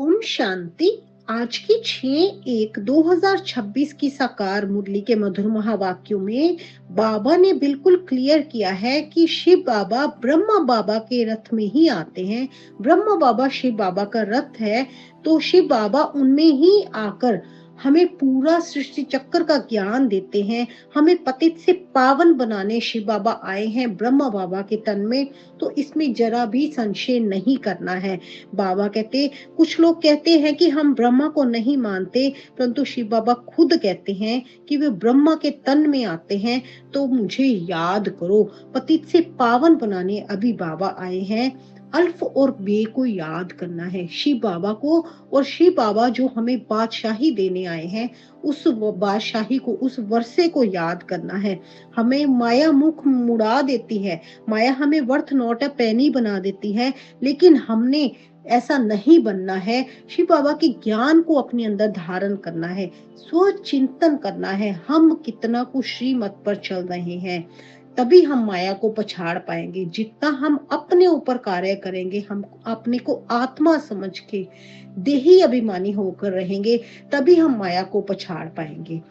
ओम शांति। आज की 6/1/2026 की साकार मुरली के मधुर महावाक्यों में बाबा ने बिल्कुल क्लियर किया है कि शिव बाबा ब्रह्मा बाबा के रथ में ही आते हैं। ब्रह्मा बाबा शिव बाबा का रथ है, तो शिव बाबा उनमें ही आकर हमें पूरा सृष्टि चक्र का ज्ञान देते हैं। हमें पतित से पावन बनाने शिव बाबा आए हैं ब्रह्मा बाबा के तन में, तो इसमें जरा भी संशय नहीं करना है। बाबा कहते, कुछ लोग कहते हैं कि हम ब्रह्मा को नहीं मानते, परंतु शिव बाबा खुद कहते हैं कि वे ब्रह्मा के तन में आते हैं। तो मुझे याद करो, पतित से पावन बनाने अभी बाबा आए हैं। अल्फ और बे को याद करना है, शिव बाबा को। और शिव बाबा जो हमें बादशाही देने आए हैं, उस बादशाही को, उस वर्षे को याद करना है। हमें माया मुख मुड़ा देती है, माया हमें वर्थ नॉट अ पेनी बना देती है, लेकिन हमने ऐसा नहीं बनना है। शिव बाबा के ज्ञान को अपने अंदर धारण करना है, स्व चिंतन करना है, हम कितना कुछ श्रीमत पर चल रहे हैं, तभी हम माया को पछाड़ पाएंगे। जितना हम अपने ऊपर कार्य करेंगे, हम अपने को आत्मा समझ के देही अभिमानी होकर रहेंगे, तभी हम माया को पछाड़ पाएंगे।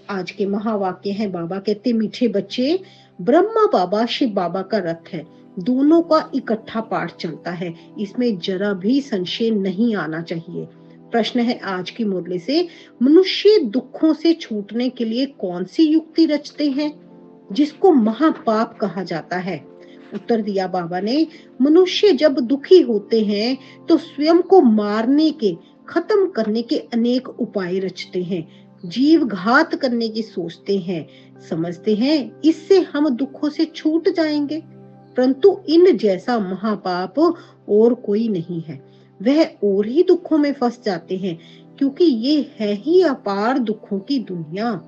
आज के महावाक्य हैं, बाबा कहते, मीठे बच्चे, ब्रह्मा बाबा शिव बाबा का रथ है, दोनों का इकट्ठा पाठ चलता है, इसमें जरा भी संशय नहीं आना चाहिए। प्रश्न है आज की मुरली से, मनुष्य दुखों से छूटने के लिए कौन सी युक्ति रचते हैं जिसको महापाप कहा जाता है? उत्तर दिया बाबा ने, मनुष्य जब दुखी होते हैं तो स्वयं को मारने के, खत्म करने के अनेक उपाय रचते हैं, जीव घात करने की सोचते हैं, समझते हैं इससे हम दुखों से छूट जाएंगे। परंतु इन जैसा महापाप और कोई नहीं है, वह और ही दुखों में फंस जाते हैं, क्योंकि ये है ही अपार दुखों की दुनिया,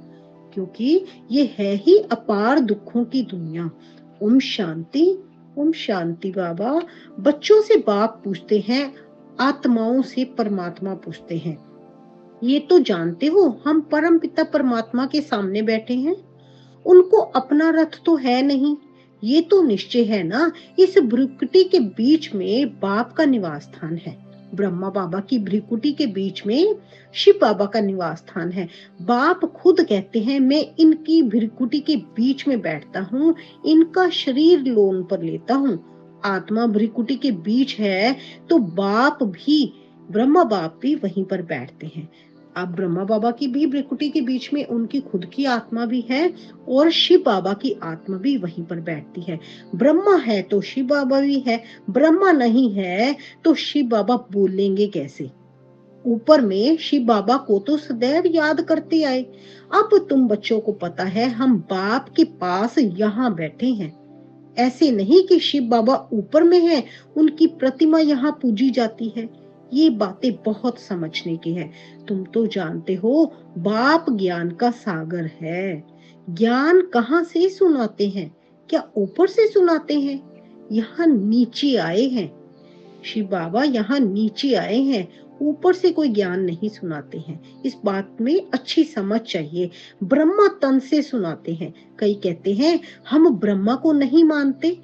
क्योंकि ये है ही अपार दुखों की दुनिया। ओम शांति। ओम शांति। बाबा बच्चों से बाप पूछते हैं, आत्माओं से परमात्मा पूछते हैं, ये तो जानते हो हम परम पिता परमात्मा के सामने बैठे हैं, उनको अपना रथ तो है नहीं, ये तो निश्चय है ना, इस भ्रुकुटी के बीच में बाप का निवास स्थान है। ब्रह्मा बाबा की भ्रिकुटी के बीच में शिव बाबा का निवास स्थान है। बाप खुद कहते हैं, मैं इनकी भ्रिकुटी के बीच में बैठता हूँ, इनका शरीर लोन पर लेता हूँ। आत्मा भ्रिकुटी के बीच है, तो बाप भी, ब्रह्मा बाप भी वहीं पर बैठते हैं। अब ब्रह्मा बाबा की भी भ्रिकुटी के बीच में उनकी खुद की आत्मा भी है, और शिव बाबा की आत्मा भी वहीं पर बैठती है। ब्रह्मा है तो शिव बाबा भी है, ब्रह्मा नहीं है तो शिव बाबा बोलेंगे कैसे? ऊपर में शिव बाबा को तो सदैव याद करते आए। अब तुम बच्चों को पता है, हम बाप के पास यहाँ बैठे हैं, ऐसे नहीं कि शिव बाबा ऊपर में है, उनकी प्रतिमा यहाँ पूजी जाती है। ये बातें बहुत समझने की है। तुम तो जानते हो, बाप ज्ञान का सागर है। ज्ञान कहाँ से सुनाते हैं? क्या ऊपर से सुनाते हैं? यहाँ नीचे आए हैं शिव बाबा, यहाँ नीचे आए हैं, ऊपर से कोई ज्ञान नहीं सुनाते हैं। इस बात में अच्छी समझ चाहिए। ब्रह्मा तन से सुनाते हैं। कई कहते हैं हम ब्रह्मा को नहीं मानते,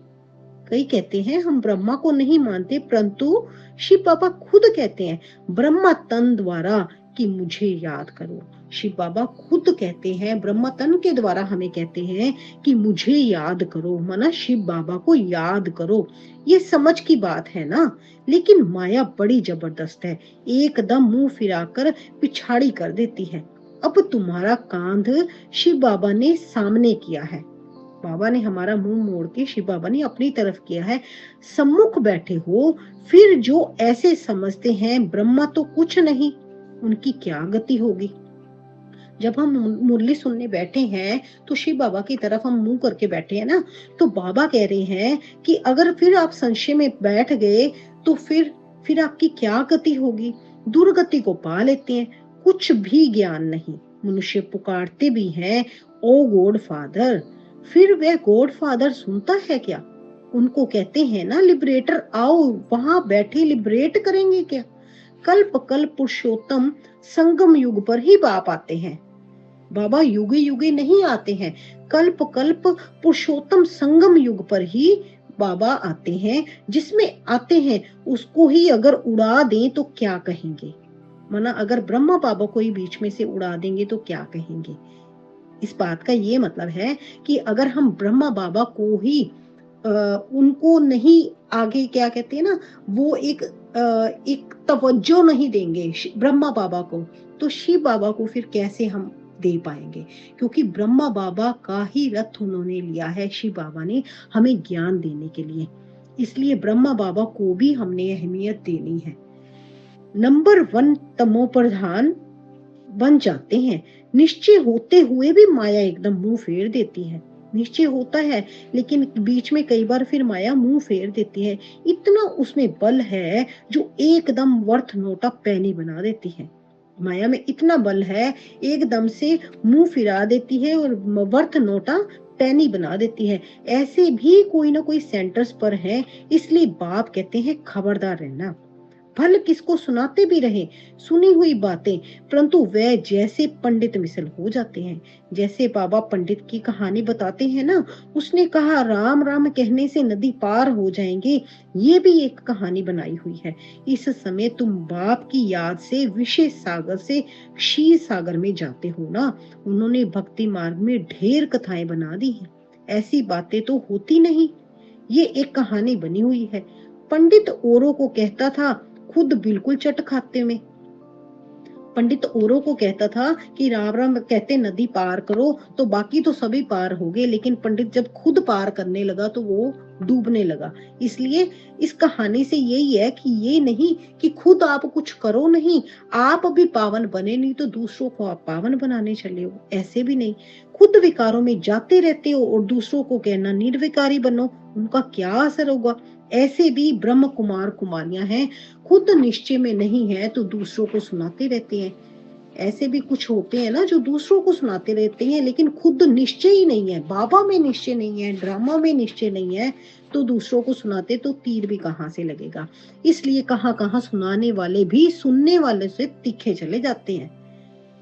कई कहते हैं हम ब्रह्मा को नहीं मानते, परंतु शिव बाबा खुद कहते हैं ब्रह्मा तन द्वारा कि मुझे याद करो। शिव बाबा खुद कहते हैं, ब्रह्मा तन के द्वारा हमें कहते हैं कि मुझे याद करो, माना शिव बाबा को याद करो। ये समझ की बात है ना, लेकिन माया बड़ी जबरदस्त है, एकदम मुंह फिराकर पिछाड़ी कर देती है। अब तुम्हारा कांध शिव बाबा ने सामने किया है, बाबा ने हमारा मुंह मोड़ के शिव बाबा ने अपनी तरफ किया है, सम्मुख बैठे हो। फिर जो ऐसे समझते हैं ब्रह्मा तो कुछ नहीं, उनकी क्या गति होगी? जब हम मुरली सुनने बैठे हैं तो शिव बाबा की तरफ हम मुंह करके बैठे हैं ना, तो बाबा कह रहे हैं कि अगर फिर आप संशय में बैठ गए तो फिर आपकी क्या गति होगी? दुर्गति को पा लेते हैं। कुछ भी ज्ञान नहीं, मनुष्य पुकारते भी हैं, ओ गॉड फादर, फिर वह गॉड फादर सुनता है क्या? उनको कहते हैं ना लिबरेटर, आओ वहां बैठे लिबरेट करेंगे क्या? कल्प कल्प पुरुषोत्तम संगम युग पर ही बाप आते हैं। बाबा युगे युगे नहीं आते हैं, कल्प कल्प पुरुषोत्तम संगम युग पर ही बाबा आते हैं, जिसमें आते हैं उसको ही अगर उड़ा दें तो क्या कहेंगे? माना अगर ब्रह्मा बाबा को ही बीच में से उड़ा देंगे तो क्या कहेंगे? इस बात का ये मतलब है कि अगर हम ब्रह्मा बाबा को ही उनको नहीं आगे क्या कहते हैं ना, वो एक तवज्जो नहीं देंगे ब्रह्मा बाबा को, तो शिव बाबा को फिर कैसे हम दे पाएंगे? क्योंकि ब्रह्मा बाबा का ही रथ उन्होंने लिया है, शिव बाबा ने, हमें ज्ञान देने के लिए। इसलिए ब्रह्मा बाबा को भी हमने अहमियत देनी है। नंबर 1 तमो प्रधान बन जाते हैं। निश्चय होते हुए भी माया एकदम मुंह फेर देती है। निश्चय होता है लेकिन बीच में कई बार फिर माया मुंह फेर देती है। इतना उसमें बल है जो एकदम वर्थ नोट ऑफ पेनी बना देती है। माया में इतना बल है, एकदम से मुंह फिरा देती है और वर्थ नोटा पेनी बना देती है। ऐसे भी कोई ना कोई सेंटर्स पर है, इसलिए बाप कहते हैं खबरदार रहना। भल किसको सुनाते भी रहे सुनी हुई बातें, परंतु वह जैसे पंडित मिसल हो जाते हैं। जैसे बाबा पंडित की कहानी बताते हैं ना, उसने कहा राम राम कहने से नदी पार हो जाएंगे, ये भी एक कहानी बनाई हुई है। इस समय तुम बाप की याद से विशेष सागर से क्षीर सागर में जाते हो ना। उन्होंने भक्ति मार्ग में ढेर कथाएं बना दी हैं, ऐसी बातें तो होती नहीं, ये एक कहानी बनी हुई है। पंडित औरों को कहता था, खुद बिल्कुल चट खाते में। पंडित औरों को कहता था कि राम राम कहते नदी पार करो, तो बाकी तो सभी पार हो गए, लेकिन पंडित जब खुद पार करने लगा तो वो डूबने लगा। इसलिए इस कहानी से यही है कि ये नहीं कि खुद आप कुछ करो नहीं, आप अभी पावन बने नहीं तो दूसरों को आप पावन बनाने चले हो, ऐसे भी नहीं। खुद विकारों में जाते रहते हो और दूसरों को कहना निर्विकारी बनो, उनका क्या असर होगा? ऐसे भी ब्रह्म कुमार कुमारियां हैं, खुद निश्चय में नहीं है तो दूसरों को सुनाते रहते हैं। ऐसे भी कुछ होते हैं ना जो दूसरों को सुनाते रहते हैं लेकिन खुद निश्चय ही नहीं है, बाबा में निश्चय नहीं है, ड्रामा में निश्चय नहीं है, तो दूसरों को सुनाते तो तीर भी कहां से लगेगा। इसलिए कहां कहां सुनाने वाले भी सुनने वाले से तीखे चले जाते हैं।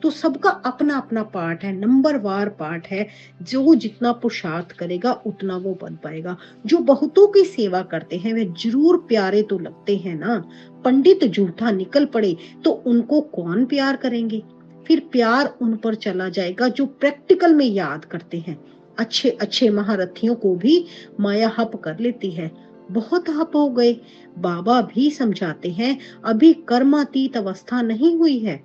तो सबका अपना अपना पार्ट है, नंबर वार पार्ट है। जो जितना पुरुषार्थ करेगा उतना वो बन पाएगा। जो बहुतों की सेवा करते हैं वे जरूर प्यारे तो लगते हैं ना। पंडित झूठा निकल पड़े तो उनको कौन प्यार करेंगे? फिर प्यार उन पर चला जाएगा जो प्रैक्टिकल में याद करते हैं। अच्छे अच्छे महारथियों को भी माया हप कर लेती है, बहुत हप हो गए। बाबा भी समझाते हैं अभी कर्मातीत अवस्था नहीं हुई है।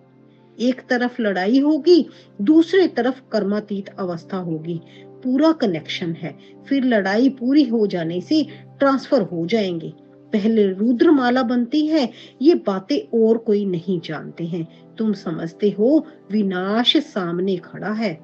एक तरफ लड़ाई होगी, दूसरे तरफ कर्मातीत अवस्था होगी, पूरा कनेक्शन है। फिर लड़ाई पूरी हो जाने से ट्रांसफर हो जाएंगे। पहले रुद्रमाला बनती है, ये बातें और कोई नहीं जानते हैं। तुम समझते हो विनाश सामने खड़ा है,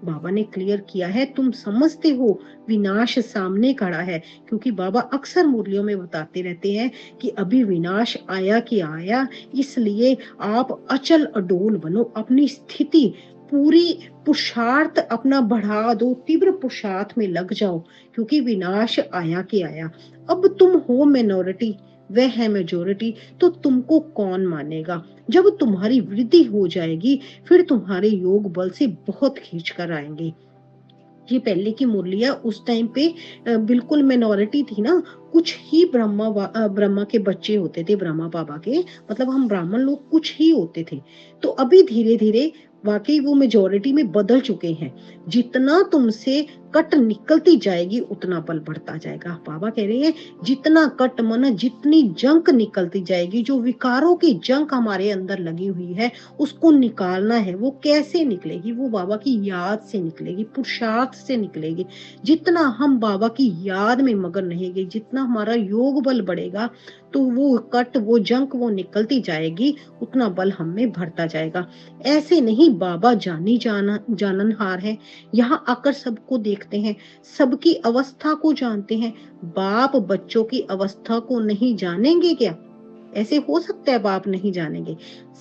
बाबा ने क्लियर किया है, तुम समझते हो विनाश सामने खड़ा है। क्योंकि बाबा अक्सर मुरलियों में बताते रहते हैं कि अभी विनाश आया कि आया, इसलिए आप अचल अडोल बनो, अपनी स्थिति पूरी पुरुषार्थ अपना बढ़ा दो, तीव्र पुरुषार्थ में लग जाओ, क्योंकि विनाश आया कि आया। अब तुम हो मिनोरिटी, वह है मेजोरिटी, तो तुमको कौन मानेगा? जब तुम्हारी वृद्धि हो जाएगी फिर तुम्हारे योग बल से बहुत खींच कर आएंगे। ये पहले की मुरलियां उस टाइम पे बिल्कुल मिनोरिटी थी ना, कुछ ही ब्रह्मा के बच्चे होते थे, ब्रह्मा बाबा के, मतलब हम ब्राह्मण लोग कुछ ही होते थे। तो अभी धीरे धीरे वाकई वो मेजोरिटी में बदल चुके हैं। जितना तुमसे कट निकलती जाएगी उतना बल बढ़ता जाएगा। बाबा कह रहे हैं जितना कट मन, जितनी जंक निकलती जाएगी, जो विकारों की जंक हमारे अंदर लगी हुई है उसको निकालना है। वो कैसे निकलेगी? वो बाबा की याद से निकलेगी, पुरुषार्थ से निकलेगी। जितना हम बाबा की याद में मगन रहेंगे, जितना हमारा योग बल बढ़ेगा, तो वो कट, वो जंक, वो निकलती जाएगी, उतना बल हम में भरता जाएगा। ऐसे नहीं बाबा जाननहार है, यहाँ आकर सबको देखते हैं, सबकी अवस्था को जानते हैं। बाप बच्चों की अवस्था को नहीं जानेंगे क्या? ऐसे हो सकता है बाप नहीं जानेंगे?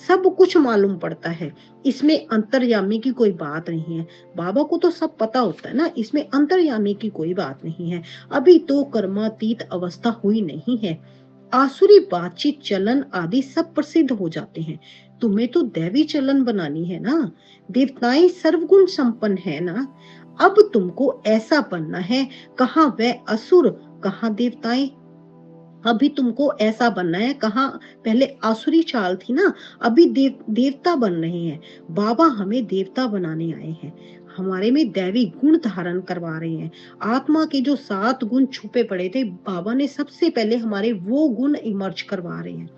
सब कुछ मालूम पड़ता है, इसमें अंतर्यामी की कोई बात नहीं है। बाबा को तो सब पता होता है ना, इसमें अंतर्यामी की कोई बात नहीं है। अभी तो कर्मातीत अवस्था हुई नहीं है। आसुरी बातचीत, चलन आदि सब प्रसिद्ध हो जाते हैं। तुम्हें तो दैवी चलन बनानी है ना, देवताएं सर्वगुण संपन्न है ना। अब तुमको ऐसा बनना है, कहा वह असुर कहाँ देवताएं, अभी तुमको ऐसा बनना है, कहाँ पहले आसुरी चाल थी ना, अभी देवता बन रहे हैं। बाबा हमें देवता बनाने आए हैं, हमारे में दैवी गुण धारण करवा रहे हैं। आत्मा के जो 7 गुण छुपे पड़े थे, बाबा ने सबसे पहले हमारे वो गुण इमर्ज करवा रहे हैं।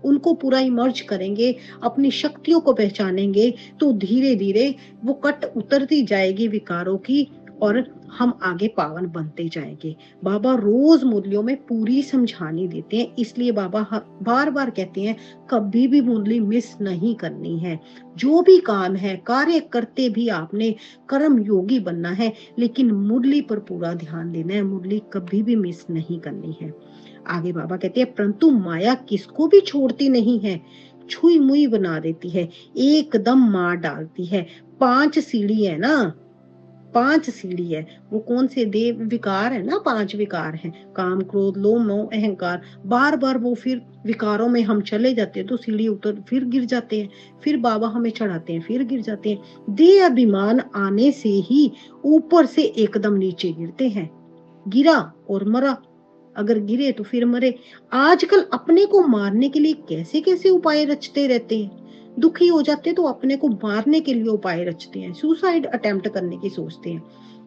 उनको पूरा इमर्ज करेंगे, अपनी शक्तियों को पहचानेंगे, तो धीरे धीरे वो कट उतरती जाएगी विकारों की, और हम आगे पावन बनते जाएंगे। बाबा रोज मुरलियों में पूरी समझानी देते हैं, इसलिए बाबा बार बार कहते हैं कभी भी मुरली मिस नहीं करनी है। जो भी काम है, कार्य करते भी आपने कर्म योगी बनना है, लेकिन मुरली पर पूरा ध्यान देना है, मुरली कभी भी मिस नहीं करनी है। आगे बाबा कहते हैं परंतु माया किसको भी छोड़ती नहीं है, छुई मुई बना देती है, एकदम मार डालती है। 5 सीढ़ी है ना, 5 सीढ़ी है, वो कौन से देव विकार है ना, 5 विकार हैं, काम क्रोध लोभ मोह अहंकार। बार बार वो फिर विकारों में हम चले जाते हैं तो सीढ़ी उतर फिर गिर जाते हैं, फिर बाबा हमें चढ़ाते हैं, फिर गिर जाते हैं। देह अभिमान आने से ही ऊपर से एकदम नीचे गिरते हैं। गिरा और मरा, अगर गिरे तो फिर मरे। आजकल अपने को मारने के लिए कैसे कैसे उपाय रचते रहते हैं, दुखी हो जाते तो अपने को मारने के लिए उपाय रचते हैं, सुसाइड अटेम्प्ट करने की सोचते हैं।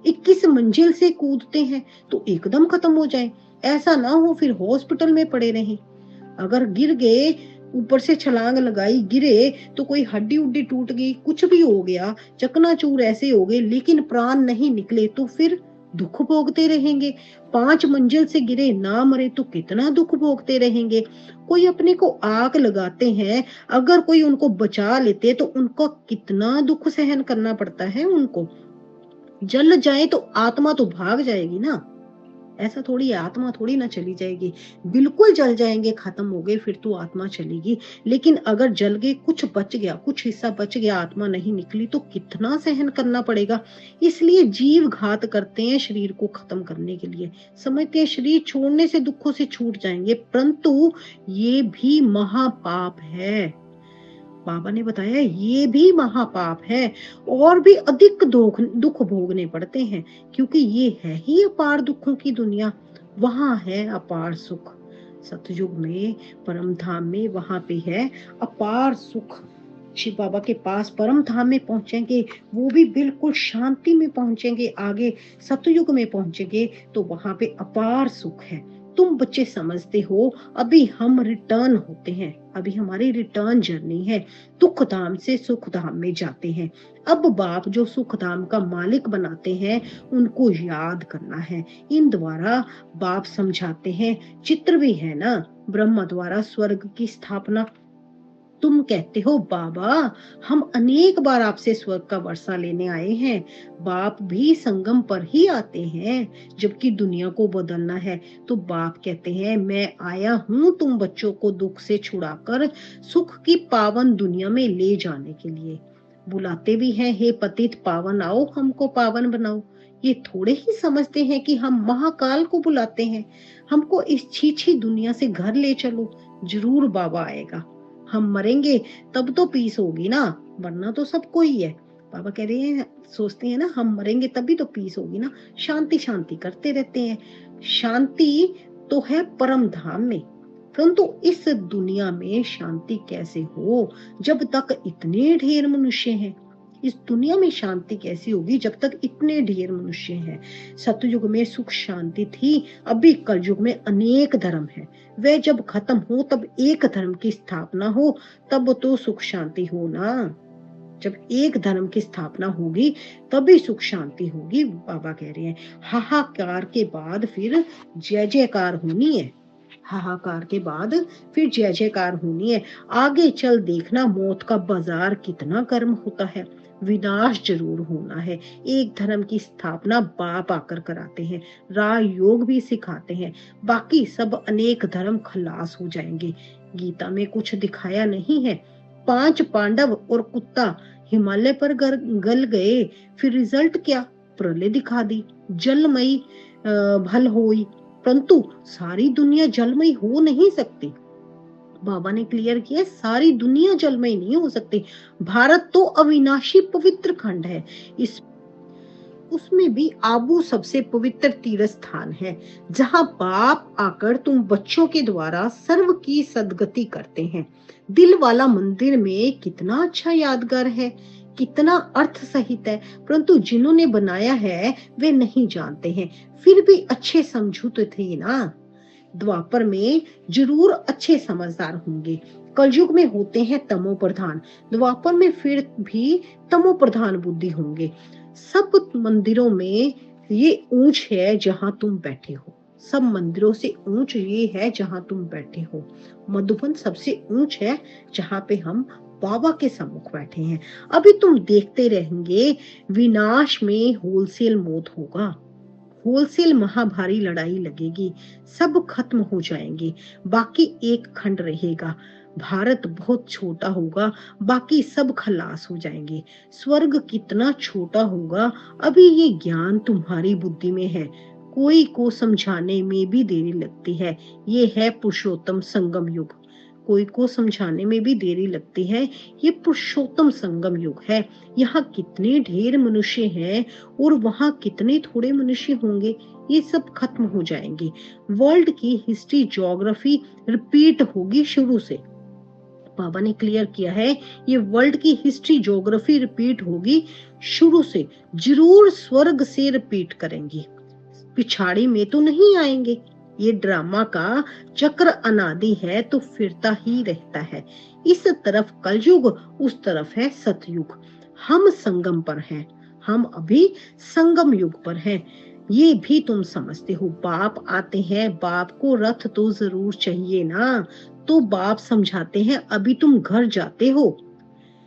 21 मंजिल से कूदते हैं तो एकदम खत्म हो जाए, ऐसा ना हो फिर हॉस्पिटल में पड़े रहें। अगर गिर गए, ऊपर से छलांग लगाई, गिरे तो कोई हड्डी उड्डी टूट गई, कुछ भी हो गया, चकनाचूर ऐसे हो गए, लेकिन प्राण नहीं निकले तो फिर दुख भोगते रहेंगे। 5 मंजिल से गिरे ना मरे तो कितना दुख भोगते रहेंगे। कोई अपने को आग लगाते हैं, अगर कोई उनको बचा लेते तो उनको कितना दुख सहन करना पड़ता है। उनको जल जाए तो आत्मा तो भाग जाएगी ना, ऐसा थोड़ी आत्मा थोड़ी ना चली जाएगी। बिल्कुल जल जाएंगे, खत्म हो गए, फिर तो आत्मा चलेगी। लेकिन अगर जल गए, कुछ बच गया, कुछ हिस्सा बच गया, आत्मा नहीं निकली तो कितना सहन करना पड़ेगा। इसलिए जीव घात करते हैं शरीर को खत्म करने के लिए, समझते हैं शरीर छोड़ने से दुखों से छूट जाएंगे, परंतु ये भी महापाप है। बाबा ने बताया ये भी महापाप है, और भी अधिक दुख भोगने पड़ते हैं, क्योंकि ये है ही अपार दुखों की दुनिया, वहां है अपार सुख। सतयुग में परम धाम में वहां पे है अपार सुख। शिव बाबा के पास परम धाम में पहुंचेंगे, वो भी बिल्कुल शांति में पहुंचेंगे। आगे सतयुग में पहुंचेंगे तो वहां पे अपार सुख है। तुम बच्चे समझते हो, अभी हम रिटर्न होते हैं, अभी हमारी रिटर्न जर्नी है, दुख धाम से सुख धाम में जाते हैं। अब बाप जो सुख धाम का मालिक बनाते हैं उनको याद करना है। इन द्वारा बाप समझाते हैं, चित्र भी है ना, ब्रह्मा द्वारा स्वर्ग की स्थापना। तुम कहते हो बाबा हम अनेक बार आपसे स्वर्ग का वर्षा लेने आए हैं, बाप भी संगम पर ही आते हैं जबकि दुनिया को बदलना है। तो बाप कहते हैं मैं आया हूँ तुम बच्चों को दुख से छुड़ाकर सुख की पावन दुनिया में ले जाने के लिए। बुलाते भी हैं, हे पतित पावन आओ हमको पावन बनाओ। ये थोड़े ही समझते हैं कि हम महाकाल को बुलाते हैं, हमको इस छीछी दुनिया से घर ले चलो। जरूर बाबा आएगा, हम मरेंगे तब तो पीस होगी ना, मरना तो सबको ही है। बाबा कह रहे हैं, सोचते हैं ना हम मरेंगे तभी तो पीस होगी ना, शांति शांति करते रहते हैं। शांति तो है परम धाम में, परंतु इस दुनिया में शांति कैसे हो जब तक इतने ढेर मनुष्य हैं। इस दुनिया में शांति कैसी होगी जब तक इतने ढेर मनुष्य हैं। सतयुग में सुख शांति थी, अभी कलयुग में अनेक धर्म है। वह जब खत्म हो तब एक धर्म की स्थापना हो, तब तो सुख शांति हो ना। जब एक धर्म की स्थापना होगी तभी सुख शांति होगी। बाबा कह रहे हैं हाहाकार के बाद फिर जय जयकार होनी है, हाहाकार के बाद फिर जय जयकार होनी है। आगे चल देखना मौत का बाजार कितना गर्म होता है। विनाश जरूर होना है। एक धर्म की स्थापना बाप आकर कराते हैं, राज योग भी सिखाते हैं, बाकी सब अनेक धर्म खलास हो जाएंगे। गीता में कुछ दिखाया नहीं है। 5 पांडव और कुत्ता हिमालय पर गल गए, फिर रिजल्ट क्या, प्रलय दिखा दी, जलमयी भल होई, परंतु सारी दुनिया जलमयी हो नहीं सकती। बाबा ने क्लियर किया सारी दुनिया जलमयी नहीं हो सकती। भारत तो अविनाशी पवित्र खंड है, इस उसमें भी आबू सबसे पवित्र तीर्थ स्थान है, जहां बाप आकर तुम बच्चों के द्वारा सर्व की सदगति करते हैं। दिल वाला मंदिर में कितना अच्छा यादगार है, कितना अर्थ सहित है, परंतु जिन्होंने बनाया है वे नहीं जानते हैं, फिर भी अच्छे समझौते थे ना। द्वापर में जरूर अच्छे समझदार होंगे, कलयुग में होते हैं तमो प्रधान, द्वापर में फिर भी तमो प्रधान बुद्धि होंगे। सब मंदिरों में ये ऊंच है जहां तुम बैठे हो, सब मंदिरों से ऊंच ये है जहां तुम बैठे हो। मधुबन सबसे ऊंच है जहां पे हम बाबा के सम्मुख बैठे हैं। अभी तुम देखते रहेंगे, विनाश में होलसेल मौत होगा, होलसेल महाभारी लड़ाई लगेगी, सब खत्म हो जाएंगे, बाकी एक खंड रहेगा। भारत बहुत छोटा होगा, बाकी सब खलास हो जाएंगे। स्वर्ग कितना छोटा होगा, अभी ये ज्ञान तुम्हारी बुद्धि में है, कोई को समझाने में भी देरी लगती है। ये है पुरुषोत्तम संगम युग, कोई को समझाने में भी देरी लगती है। ये पुरुषोत्तम संगम युग है। यहाँ कितने ढेर मनुष्य हैं और वहाँ कितने थोड़े मनुष्य होंगे, ये सब खत्म हो जाएंगे। वर्ल्ड की हिस्ट्री ज्योग्राफी रिपीट होगी शुरू से। बाबा ने क्लियर किया है, ये वर्ल्ड की हिस्ट्री ज्योग्राफी रिपीट होगी शुरू से, जरूर स्वर्ग से रिपीट करेंगी, पिछाड़ी में तो नहीं आएंगे। ये ड्रामा का चक्र अनादि है तो फिरता ही रहता है। इस तरफ कलयुग, उस तरफ है सतयुग। हम संगम पर हैं, हम अभी संगम युग पर हैं। ये भी तुम समझते हो। बाप आते हैं, बाप को रथ तो जरूर चाहिए ना, तो बाप समझाते हैं अभी तुम घर जाते हो।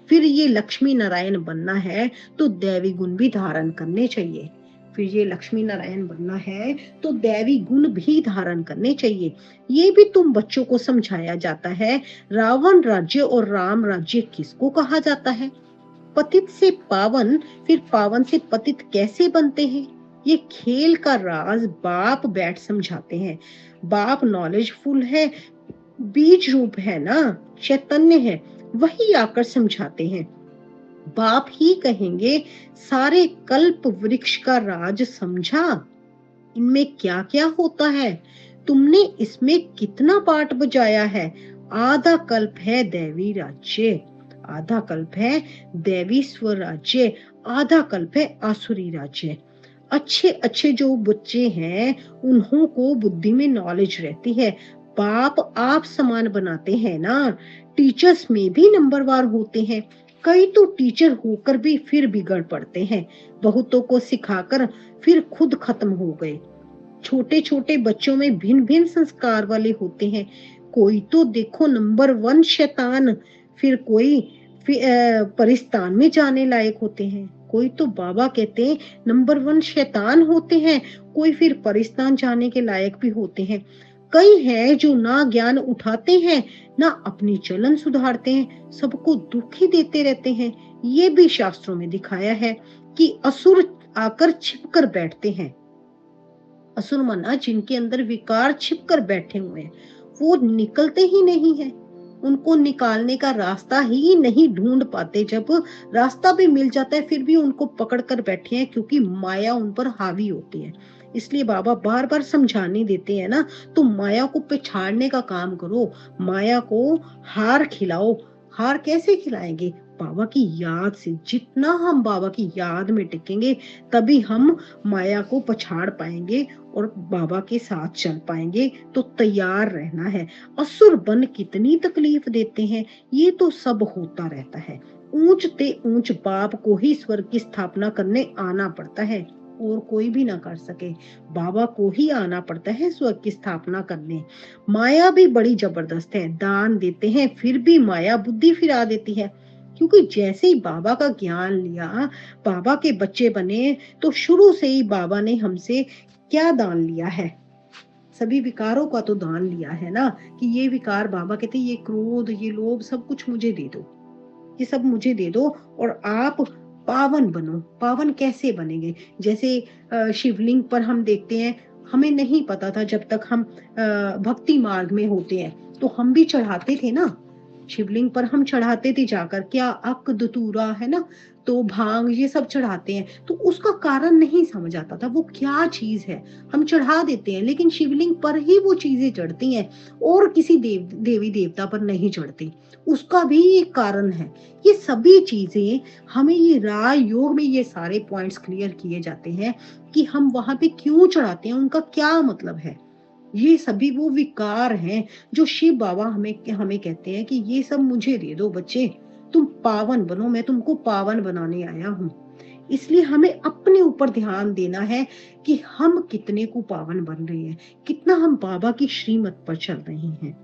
फिर ये लक्ष्मी नारायण बनना है तो दैवी गुण भी धारण करने चाहिए, फिर ये लक्ष्मी नारायण बनना है तो दैवी गुण भी धारण करने चाहिए। ये भी तुम बच्चों को समझाया जाता है। रावण राज्य और राम राज्य किसको कहा जाता है? पतित से पावन, फिर पावन से पतित कैसे बनते हैं? ये खेल का राज बाप बैठ समझाते हैं। बाप नॉलेजफुल है, बीज रूप है ना, चैतन्य है, वही आकर समझाते हैं। बाप ही कहेंगे, सारे कल्प वृक्ष का राज समझा, इनमें क्या क्या होता है, तुमने इसमें कितना पार्ट बजाया है। आधा कल्प है दैवी राज्य, आधा कल्प है दैवी स्वराज्य, आधा कल्प है आसुरी राज्य। अच्छे अच्छे जो बच्चे हैं उन्हों को बुद्धि में नॉलेज रहती है। बाप आप समान बनाते हैं ना। टीचर्स में भी नंबरवार होते हैं, कई तो टीचर होकर भी फिर बिगड़ पड़ते हैं, बहुतों को सिखाकर फिर खुद खत्म हो गए। छोटे छोटे बच्चों में भिन्न भिन्न संस्कार वाले होते हैं, कोई तो देखो नंबर 1 शैतान, फिर कोई परिस्तान में जाने लायक होते हैं, कोई तो बाबा कहते हैं नंबर 1 शैतान होते हैं, कोई फिर परिस्तान जाने के लायक भी होते हैं। कई हैं जो ना ज्ञान उठाते हैं ना अपनी चलन सुधारते हैं, सबको दुख ही देते रहते हैं। ये भी शास्त्रों में दिखाया है कि असुर आकर छिपकर बैठते हैं। असुर माना जिनके अंदर विकार छिपकर बैठे हुए हैं, वो निकलते ही नहीं है, उनको निकालने का रास्ता ही नहीं ढूंढ पाते। जब रास्ता भी मिल जाता है फिर भी उनको पकड़ कर बैठे हैं, क्योंकि माया उन पर हावी होती है। इसलिए बाबा बार बार समझाने देते हैं ना, तो माया को पछाड़ने का काम करो, माया को हार खिलाओ। हार कैसे खिलाएंगे? बाबा की याद से। जितना हम बाबा की याद में टिकेंगे तभी हम माया को पछाड़ पाएंगे और बाबा के साथ चल पाएंगे। तो तैयार रहना है। असुर बन कितनी तकलीफ देते हैं, ये तो सब होता रहता है। ऊंच ते ऊंच बाप को ही स्वर्ग की स्थापना करने आना पड़ता है, और कोई भी ना कर सके। बाबा को ही आना पड़ता है स्वर्ग की स्थापना करने। माया भी बड़ी जबरदस्त है, दान देते हैं फिर भी माया बुद्धि फिरा देती है। क्योंकि जैसे ही बाबा का ज्ञान लिया, बाबा के बच्चे बने, तो शुरू से ही बाबा ने हमसे क्या दान लिया है? सभी विकारों का तो दान लिया है ना, कि ये विकार बाबा कहते ये क्रोध, ये लोभ, सब कुछ मुझे दे दो, ये सब मुझे दे दो और आप पावन बनो। पावन कैसे बनेंगे? जैसे शिवलिंग पर हम देखते हैं, हमें नहीं पता था जब तक हम भक्ति मार्ग में होते हैं, तो हम भी चढ़ाते थे ना, शिवलिंग पर हम चढ़ाते थे जाकर क्या अक धतूरा है ना, तो भांग ये सब चढ़ाते हैं, तो उसका कारण नहीं समझ आता था वो क्या चीज है। हम चढ़ा देते हैं लेकिन शिवलिंग पर ही वो चीजें चढ़ती हैं और किसी देवी देवता पर नहीं चढ़ती, उसका भी एक कारण है। ये सभी चीजें हमें ये राज योग में ये सारे पॉइंट्स क्लियर किए जाते हैं कि हम वहां पे क्यों चढ़ाते हैं, उनका क्या मतलब है। ये सभी वो विकार हैं जो शिव बाबा हमें हमें कहते हैं कि ये सब मुझे दे दो बच्चे, तुम पावन बनो, मैं तुमको पावन बनाने आया हूँ। इसलिए हमें अपने ऊपर ध्यान देना है कि हम कितने को पावन बन रहे हैं, कितना हम बाबा की श्रीमत पर चल रहे हैं।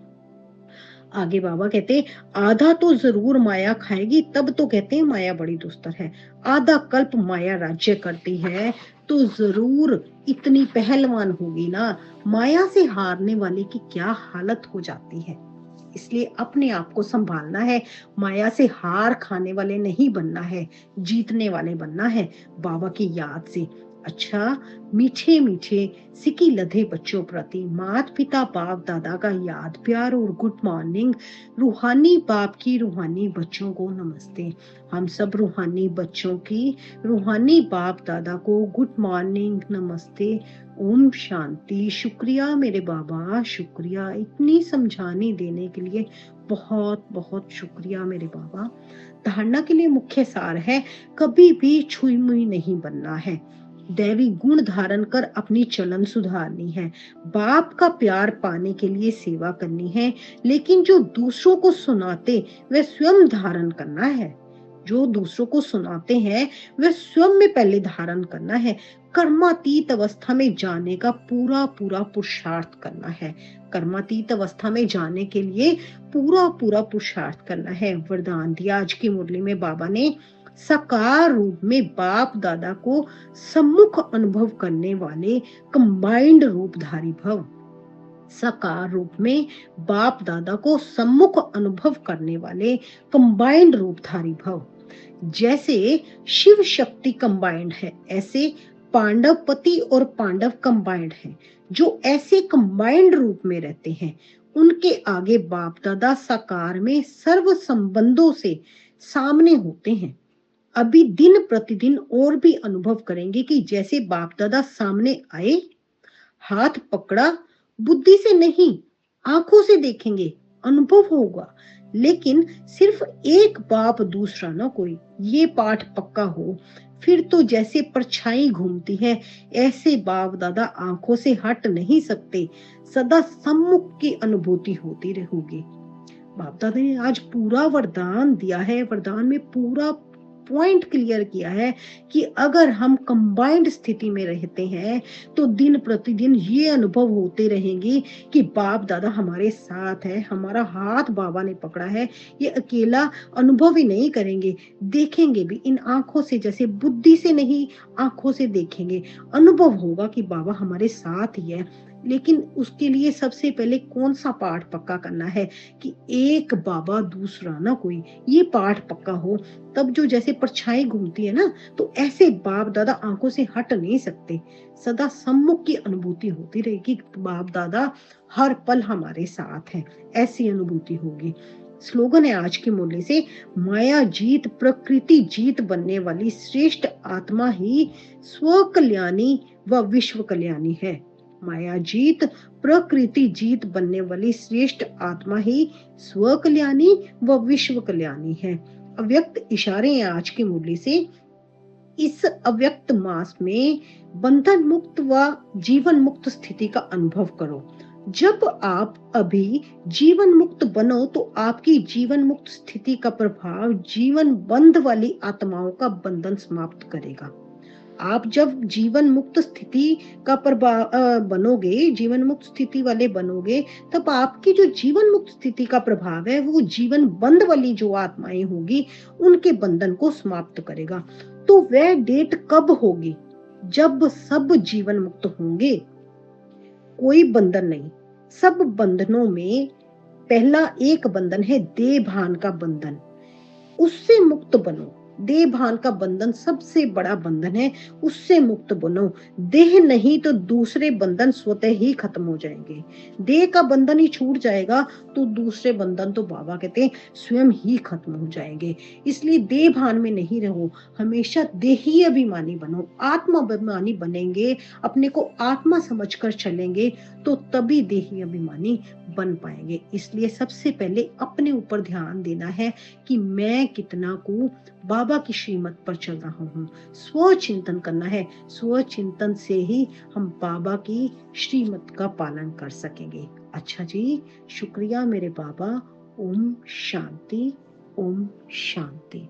आगे बाबा कहते आधा तो जरूर माया खाएगी, तब तो कहते हैं माया बड़ी दुस्तर है। आधा कल्प माया राज्य करती है तो जरूर इतनी पहलवान होगी ना, माया से हारने वाले की क्या हालत हो जाती है। इसलिए अपने आप को संभालना है, माया से हार खाने वाले नहीं बनना है, जीतने वाले बनना है बाबा की याद से। अच्छा, मीठे मीठे सिकी लधे बच्चों प्रति माता पिता बाप दादा का याद प्यार और गुड मॉर्निंग। रूहानी बाप की रूहानी बच्चों को नमस्ते। हम सब रूहानी बच्चों की रूहानी बाप दादा को गुड मॉर्निंग, नमस्ते, ओम शांति। शुक्रिया मेरे बाबा, शुक्रिया इतनी समझाने देने के लिए, बहुत बहुत शुक्रिया मेरे बाबा। धारणा के लिए मुख्य सार है कभी भी छुई मुई नहीं बनना है, दैवी गुण धारण कर अपनी चलन सुधारनी है, बाप का प्यार पाने के लिए सेवा करनी है, लेकिन जो दूसरों को सुनाते वह स्वयं धारण करना है। जो दूसरों को सुनाते हैं वह स्वयं में पहले धारण करना है। कर्मातीत अवस्था में जाने का पूरा पूरा पुरुषार्थ करना है। कर्मातीत अवस्था में जाने के लिए पूरा पूरा पुरुषार्थ करना है। वरदान दिया आज की मुरली में बाबा ने, साकार रूप में बाप दादा को सम्मुख अनुभव करने वाले कंबाइंड रूपधारी भव। साकार रूप में बाप दादा को सम्मुख अनुभव करने वाले कंबाइंड रूपधारी भव। जैसे शिव शक्ति कंबाइंड है, ऐसे पांडव पति और पांडव कंबाइंड है। जो ऐसे कंबाइंड रूप में रहते हैं उनके आगे बाप दादा साकार में सर्व संबंधों से सामने होते हैं। अभी दिन प्रतिदिन और भी अनुभव करेंगे कि जैसे बाप दादा सामने आए, हाथ पकड़ा, बुद्धि से नहीं आंखों से देखेंगे, अनुभव होगा। लेकिन सिर्फ एक बाप दूसरा ना कोई, ये पाठ पक्का हो, फिर तो जैसे परछाई घूमती है ऐसे बाप दादा आंखों से हट नहीं सकते, सदा सम्मुख की अनुभूति होती रहेगी। बाप दादा ने आज पूरा वरदान दिया है, वरदान में पूरा पॉइंट क्लियर किया है कि अगर हम कंबाइंड स्थिति में रहते हैं तो दिन प्रतिदिन ये अनुभव होते रहेंगे कि बाप दादा हमारे साथ है, हमारा हाथ बाबा ने पकड़ा है। ये अकेला अनुभव ही नहीं करेंगे, देखेंगे भी इन आंखों से, जैसे बुद्धि से नहीं आंखों से देखेंगे, अनुभव होगा कि बाबा हमारे साथ ही है। लेकिन उसके लिए सबसे पहले कौन सा पाठ पक्का करना है कि एक बाबा दूसरा ना कोई, ये पाठ पक्का हो। तब जो जैसे परछाई घूमती है ना, तो ऐसे बाप दादा आंखों से हट नहीं सकते, सदा सम्मुख की अनुभूति होती रहेगी, बाप दादा हर पल हमारे साथ है, ऐसी अनुभूति होगी। स्लोगन है आज की मुरली से, माया जीत प्रकृति जीत बनने वाली श्रेष्ठ आत्मा ही स्व कल्याणी व विश्व कल्याणी है। माया जीत प्रकृति जीत बनने वाली श्रेष्ठ आत्मा ही स्व कल्याणी व विश्व कल्याणी है। अव्यक्त इशारे हैं आज की मुरली से। इस अव्यक्त मास में बंधन मुक्त व जीवन मुक्त स्थिति का अनुभव करो। जब आप अभी जीवन मुक्त बनो तो आपकी जीवन मुक्त स्थिति का प्रभाव जीवन बंध वाली आत्माओं का बंधन समाप्त करेगा। आप जब जीवन मुक्त स्थिति का बनोगे, जीवन मुक्त स्थिति वाले बनोगे, तब आपकी जो जीवन मुक्त स्थिति का प्रभाव है वो जीवन बंध वाली जो आत्माएं होगी उनके बंधन को समाप्त करेगा। तो वह डेट कब होगी? जब सब जीवन मुक्त होंगे, कोई बंधन नहीं। सब बंधनों में पहला एक बंधन है देह भान का बंधन, उससे मुक्त बनो। देह भान का बंधन सबसे बड़ा बंधन है, उससे मुक्त बनो। देह नहीं तो दूसरे बंधन स्वतः ही खत्म हो जाएंगे। देह का बंधन ही छूट जाएगा तो दूसरे बंधन तो बाबा कहते हैं स्वयं ही खत्म हो जाएंगे। इसलिए देह भान में नहीं रहो, हमेशा देही अभिमानी बनो। आत्म अभिमानी बनेंगे, अपने को आत्मा समझकर चलेंगे तो तभी देही अभिमानी बन पाएंगे। इसलिए सबसे पहले अपने ऊपर ध्यान देना है कि मैं कितना को बाबा की श्रीमत पर चल रहा हूँ। स्व चिंतन करना है, स्व चिंतन से ही हम बाबा की श्रीमत का पालन कर सकेंगे। अच्छा जी, शुक्रिया मेरे बाबा। ओम शांति, ओम शांति।